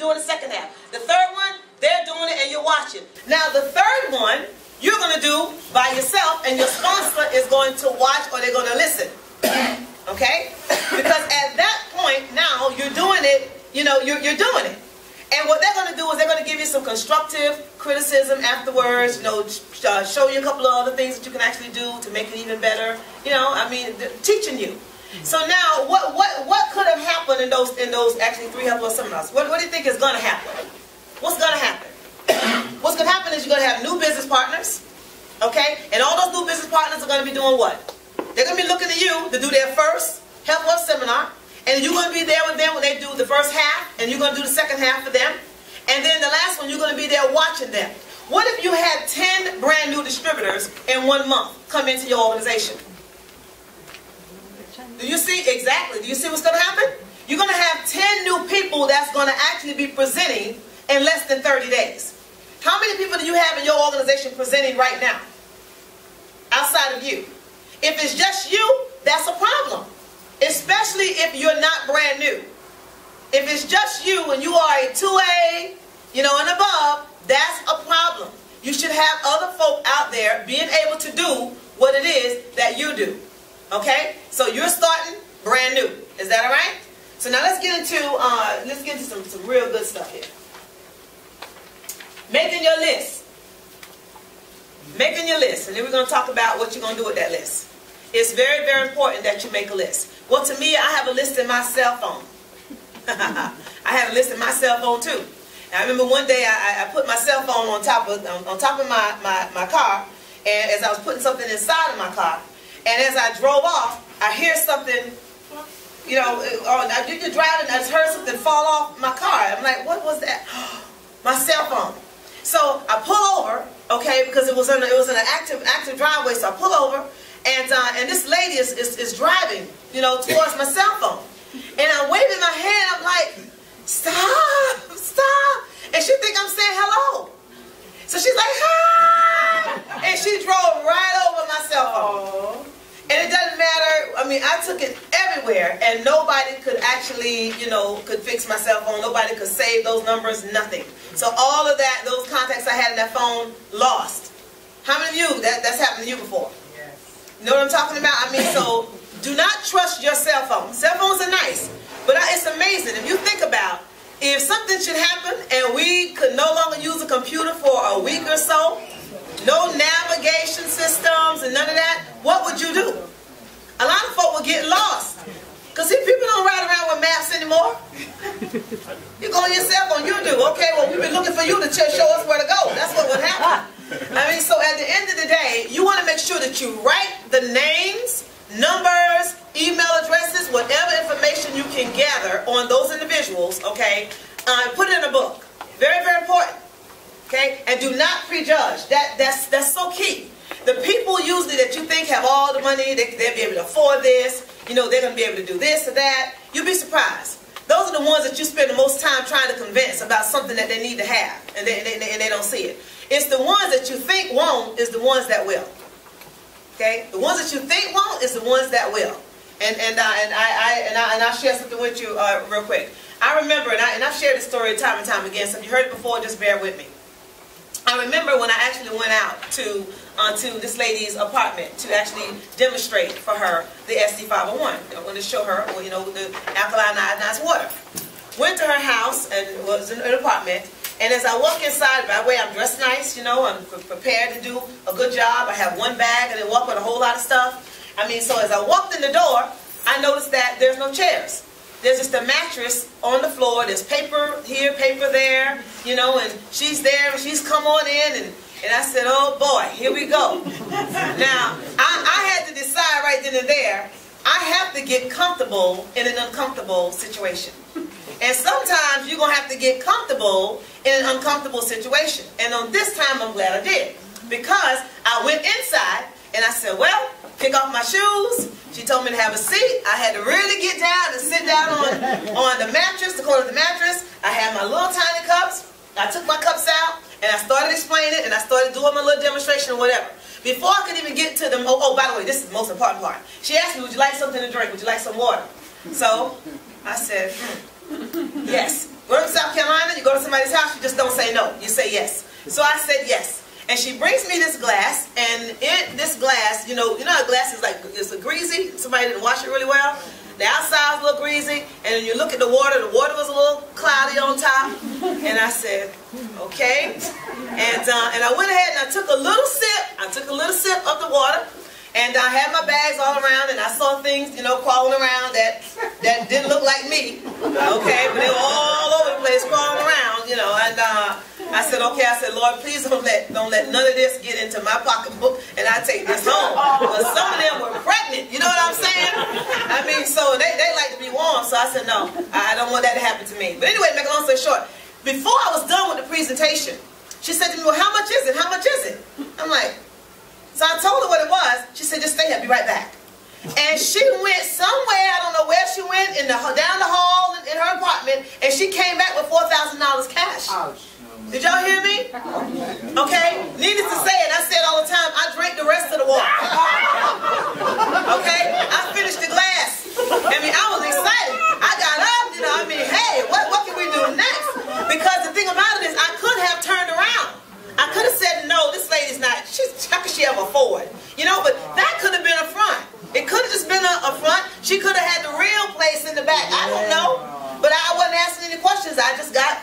doing the second half. The third one, they're doing it and you're watching. Now the third one, you're going to do by yourself and your sponsor is going to watch or they're going to listen. Okay? Because at that point now, you're doing it, you know, you're doing it. And what they're going to do is they're going to give you some constructive criticism afterwards, you know, show you a couple of other things that you can actually do to make it even better. You know, I mean, teaching you. So now, what could have happened in those actually 3 Help Us seminars? What do you think is going to happen? What's going to happen? What's going to happen is you're going to have new business partners, okay? And all those new business partners are going to be doing what? They're going to be looking to you to do their first Help Us seminar. And you're going to be there with them when they do the first half, and you're going to do the second half for them. And then the last one, you're going to be there watching them. What if you had 10 brand new distributors in 1 month come into your organization? Do you see exactly? Do you see what's going to happen? You're going to have 10 new people that's going to actually be presenting in less than 30 days. How many people do you have in your organization presenting right now? Outside of you. If it's just you, that's a problem. Especially if you're not brand new. If it's just you and you are a 2A, you know, and above, that's a problem. You should have other folk out there being able to do what it is that you do. Okay? So you're starting brand new. Is that all right? So now let's get into some real good stuff here. Making your list. Making your list. And then we're going to talk about what you're going to do with that list. It's very, very important that you make a list. Well, to me, I have a list in my cell phone. I have a list in my cell phone too. And I remember one day I put my cell phone on top of my car, and as I was putting something inside of my car, and as I drove off, I hear something, you know, you're driving, I just heard something fall off my car. I'm like, what was that? My cell phone. So I pull over, okay, because it was in an active driveway. So I pull over. And this lady is driving, you know, towards my cell phone. And I'm waving my hand. I'm like, stop, stop. And she thinks I'm saying hello. So she's like, hi. And she drove right over my cell phone. And it doesn't matter. I mean, I took it everywhere. And nobody could actually, you know, could fix my cell phone. Nobody could save those numbers, nothing. So all of that, those contacts I had in that phone, lost. How many of you, that's happened to you before? You know what I'm talking about? I mean, so do not trust your cell phone. Cell phones are nice, but it's amazing. If you think about, if something should happen and we could no longer use a computer for a week or so, no navigation systems and none of that, what would you do? A lot of folk would get lost. Because see, people don't ride around with maps anymore. You go on your cell phone, you do. Okay, well, we've been looking for you to show us where to go. That's what would happen. I mean, so at the end of the day, you want to make sure that you write the names, numbers, email addresses, whatever information you can gather on those individuals, okay, put it in a book. Very, very important. Okay? And do not prejudge. That's so key. The people usually that you think have all the money, they'll be able to afford this, you know, they're going to be able to do this or that, you'll be surprised. Those are the ones that you spend the most time trying to convince about something that they need to have, and they don't see it. It's the ones that you think won't is the ones that will. Okay, the ones that you think won't is the ones that will. And I'll share something with you real quick. I remember, and I've shared this story time and time again. So if you heard it before, just bear with me. I remember when I actually went out to this lady's apartment to actually demonstrate for her the SD501. I wanted to show her, well, you know, the alkaline iodized water. Went to her house and was in an apartment. And as I walk inside, by the way, I'm dressed nice, you know, I'm prepared to do a good job. I have one bag and then walk with a whole lot of stuff. I mean, so as I walked in the door, I noticed that there's no chairs. There's just a mattress on the floor. There's paper here, paper there, you know, and she's there and she's come on in. And I said, oh boy, here we go. Now, I had to decide right then and there, I have to get comfortable in an uncomfortable situation. And sometimes you're going to have to get comfortable in an uncomfortable situation. And on this time, I'm glad I did. Because I went inside and I said, well, kick off my shoes. She told me to have a seat. I had to really get down and sit down on the mattress, the corner of the mattress. I had my little tiny cups. I took my cups out and I started explaining it and I started doing my little demonstration or whatever. Before I could even get to the, oh, by the way, this is the most important part. She asked me, would you like something to drink? Would you like some water? So I said, yes. Go to South Carolina, you go to somebody's house, you just don't say no. You say yes. So I said yes. And she brings me this glass, and in this glass, you know how glass is like, it's a greasy, somebody didn't wash it really well. The outside's a little greasy, and then you look at the water was a little cloudy on top. And I said, okay. And I went ahead and I took a little sip of the water. And I had my bags all around, and I saw things, crawling around that didn't look like me. Okay, but they were all over the place crawling around, and I said, okay, Lord, please don't let none of this get into my pocketbook, and I take this home. Because some of them were pregnant, you know what I'm saying? I mean, so they like to be warm, so I said, no, I don't want that to happen to me. But anyway, make a long story short, before I was done with the presentation, she said to me, well, how much is it? How much is it? I'm like, so I told her what it was. She said, just stay here, be right back. And she went somewhere, I don't know where she went, down the hall in her apartment, and she came back with $4,000 cash. Ouch. Did y'all hear me? Okay? Needless to say, and I say it all the time, I drank the rest of the water. Okay? I finished the glass. I mean, I was excited. I got up, hey, what can we do next? Because the thing about it is, I could have turned around. I could have said, no, this lady's not, how could she ever afford? But that could have been a front. It could have just been a front. She could have had the real place in the back. I don't know. But I wasn't asking any questions. I just got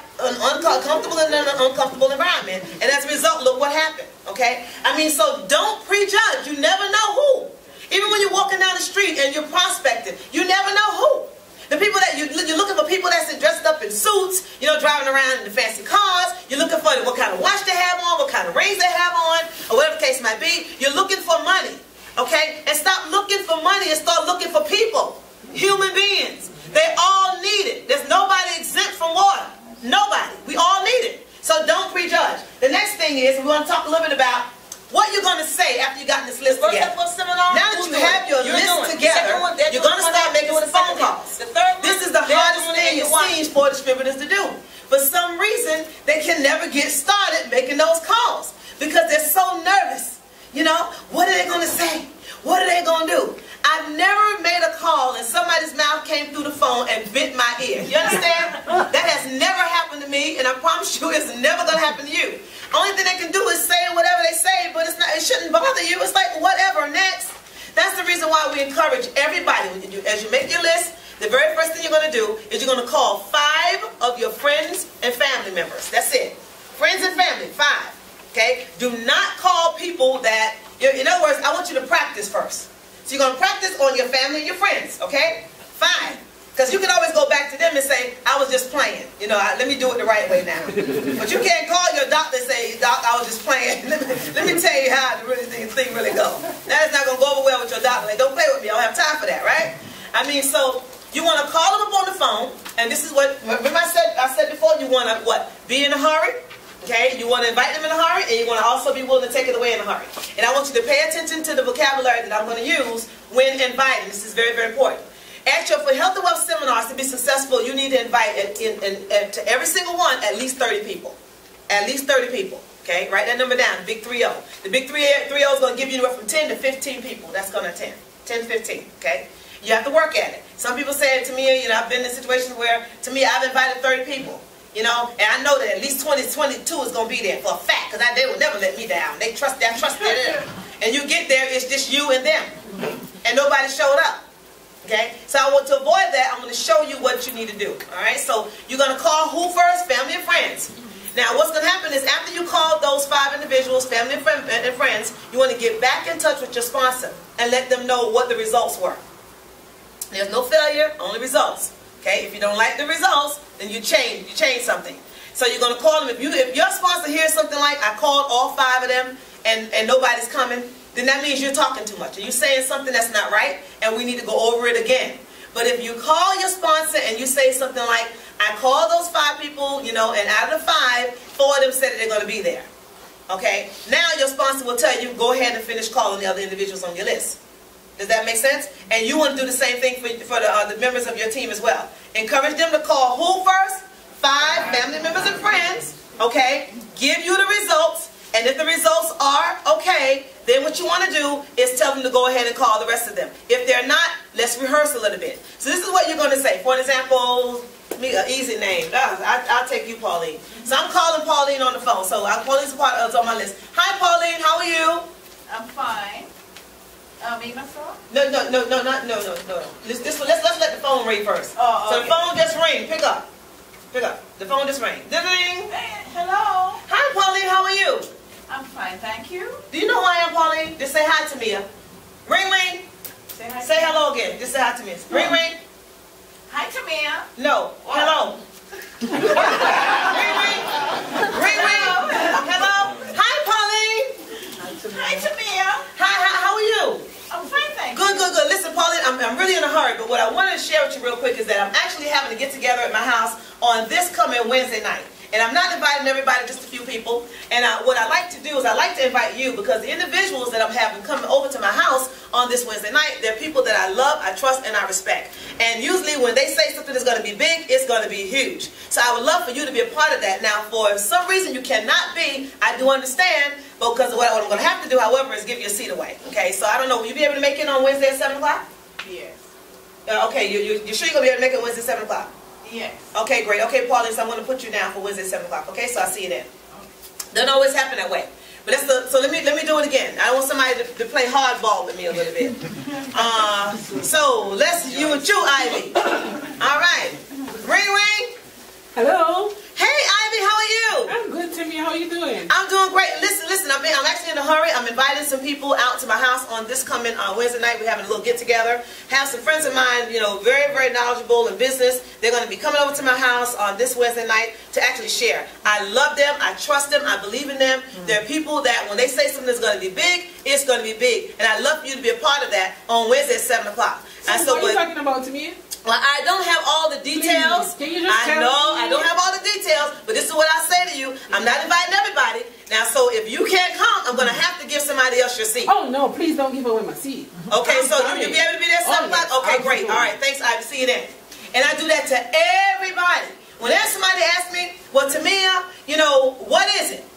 comfortable in an uncomfortable environment. And as a result, look what happened. Okay? So don't prejudge. You never know who. Even when you're walking down the street and you're prospecting, you never know who. The people that you're looking for, people that's dressed up in suits, driving around in the fancy cars. You're looking for what kind of watch they have on, what kind of rings they have on, or whatever the case might be. You're looking for money, okay? And stop looking for money and start looking for people, human beings. They all need it. There's nobody exempt from water. Nobody. We all need it. So don't prejudge. The next thing is we want to talk a little bit about what you're going to say after you got this list together. Now that you have your list together, you're going to start making some phone calls. This is the hardest thing it seems for distributors to do. For some reason, they can never get started making those calls because they're so nervous. What are they going to say? What are they going to do? I've never made a call and somebody's mouth came through the phone and bit my ear. You understand? That has never happened to me, and I promise you it's never going to happen to you. Only thing they can do is say whatever they say, but it shouldn't bother you. It's like, whatever, next. That's the reason why we encourage everybody, as you make your list, the very first thing you're going to do is you're going to call 5 of your friends and family members. That's it. Friends and family, 5. Okay? Do not call people that, in other words, I want you to practice first. So you're going to practice on your family and your friends, okay? 5. Because you can always go back to them and say, I was just playing. Let me do it the right way now. But you can't call your doctor and say, Doc, I was just playing. let me tell you how the thing really goes. That is not going to go over well with your doctor. Like, don't play with me. I don't have time for that, right? So you want to call them up on the phone. And this is what, remember I said before, you want to, be in a hurry. Okay, you want to invite them in a hurry, and you want to also be willing to take it away in a hurry. And I want you to pay attention to the vocabulary that I'm going to use when inviting. This is very, very important. For Health and Wealth seminars to be successful, you need to invite to every single one at least 30 people. At least 30 people. Okay, write that number down, the big 30. The big 30 is going to give you anywhere from 10 to 15 people. That's going to attend. 10 to 15, okay? You have to work at it. Some people say to me, I've been in situations where, to me, I've invited 30 people. And I know that at least 22 is going to be there for a fact, because they will never let me down. They trust them. And you get there, it's just you and them. And nobody showed up. Okay? So I want to avoid that. I'm going to show you what you need to do. Alright? So you're going to call who first? Family and friends. Now what's going to happen is after you call those 5 individuals, family and friends, you want to get back in touch with your sponsor and let them know what the results were. There's no failure, only results. Okay? If you don't like the results, then you change something. So you're going to call them. If your sponsor hears something like, I called all 5 of them and nobody's coming, then that means you're talking too much. And you're saying something that's not right, and we need to go over it again. But if you call your sponsor and you say something like, I called those 5 people, and out of the 5, 4 of them said that they're going to be there. Okay? Now your sponsor will tell you, go ahead and finish calling the other individuals on your list. Does that make sense? And you want to do the same thing for the members of your team as well. Encourage them to call who first? 5 family members and friends. Okay? Give you the results. And if the results are okay, then what you want to do is tell them to go ahead and call the rest of them. If they're not, let's rehearse a little bit. So this is what you're going to say. For example, me an easy name. I'll take you, Pauline. So I'm calling Pauline on the phone. So Pauline's part of on my list. Hi, Pauline. How are you? I'm fine. Me myself? No. Let's let the phone ring first. Oh, okay. So the phone just ring. Pick up. Pick up. The phone just ring. Ding. Hello. Hi, Pauline. How are you? I'm fine, thank you. Do you know who I am, Pauline? Just say hi to Tamia. Ring. Say hi. Say hello again. Just say hi to me. Ring. Hi, Tamia. No. Hello. Ring. Hello. Hi, Pauline. Hi, Tamia. Hi. How are you? I'm fine, thank you. Good. Listen, Pauline, I'm really in a hurry, but what I wanted to share with you real quick is that I'm actually having to get together at my house on this coming Wednesday night. And I'm not inviting everybody, just a few people. And what I like to do is I like to invite you, because the individuals that I'm having come over to my house on this Wednesday night, they're people that I love, I trust, and I respect. And usually when they say something is going to be big, it's going to be huge. So I would love for you to be a part of that. Now, for some reason you cannot be, I do understand, because what I'm going to have to do, however, is give you a seat away. Okay, so I don't know, will you be able to make it on Wednesday at 7 o'clock? Yes. Okay, you're sure you're going to be able to make it Wednesday at 7 o'clock? Yes. Okay, great. Okay, Pauline, so I'm going to put you down for Wednesday at 7 o'clock. Okay, so I'll see you then. Doesn't always happen that way. But so let me do it again. I want somebody to play hardball with me a little bit. So you and you, Ivy. All right. Ring. Hello. Hey, Ivy, how are you? I'm good, Timmy. How are you doing? I'm doing great. Listen. I'm actually in a hurry. I'm inviting some people out to my house on this coming Wednesday night. We're having a little get together. Have some friends of mine, very, very knowledgeable in business. They're going to be coming over to my house on this Wednesday night to actually share. I love them. I trust them. I believe in them. They're people that when they say something is going to be big, it's going to be big. And I'd love for you to be a part of that on Wednesday at 7 o'clock. So what are you talking about to me? Well, I don't have all the details. Can you just tell me? I don't have all the details, but this is what I say to you. I'm not inviting everybody. Now, so if you can't come, I'm going to have to give somebody else your seat. Oh, no, please don't give away my seat. Okay, so you'll be able to be there at 7 o'clock? Okay, great. All right, thanks, Ivy. See you then. And I do that to everybody. Whenever somebody asks me, well, Tamia, what is it?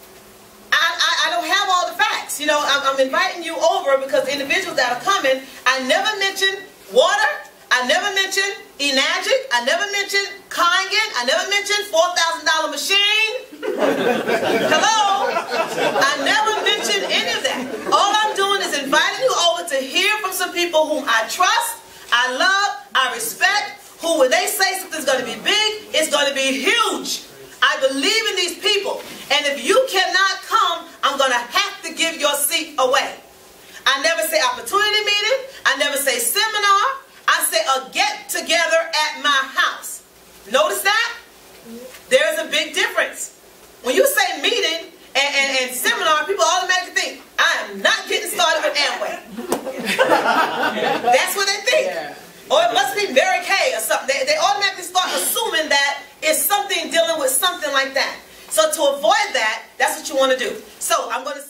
I don't have all the facts. I'm inviting you over because the individuals that are coming, I never mention water. I never mentioned Enagic. I never mentioned Kangen. I never mentioned $4,000 machine. Hello? I never mentioned any of that. All I'm doing is inviting you over to hear from some people whom I trust, I love, I respect, who when they say something's going to be big, it's going to be huge. I believe in these people. And if you cannot come, I'm going to have to give your seat away. I never say opportunity meeting. I never say seminar. I say a get-together at my house. Notice that? There's a big difference. When you say meeting and seminar, people automatically think, I am not getting started with Amway. That's what they think. Yeah. Or it must be Mary Kay or something. They automatically start assuming that it's something dealing with something like that. So to avoid that, that's what you want to do. So I'm going to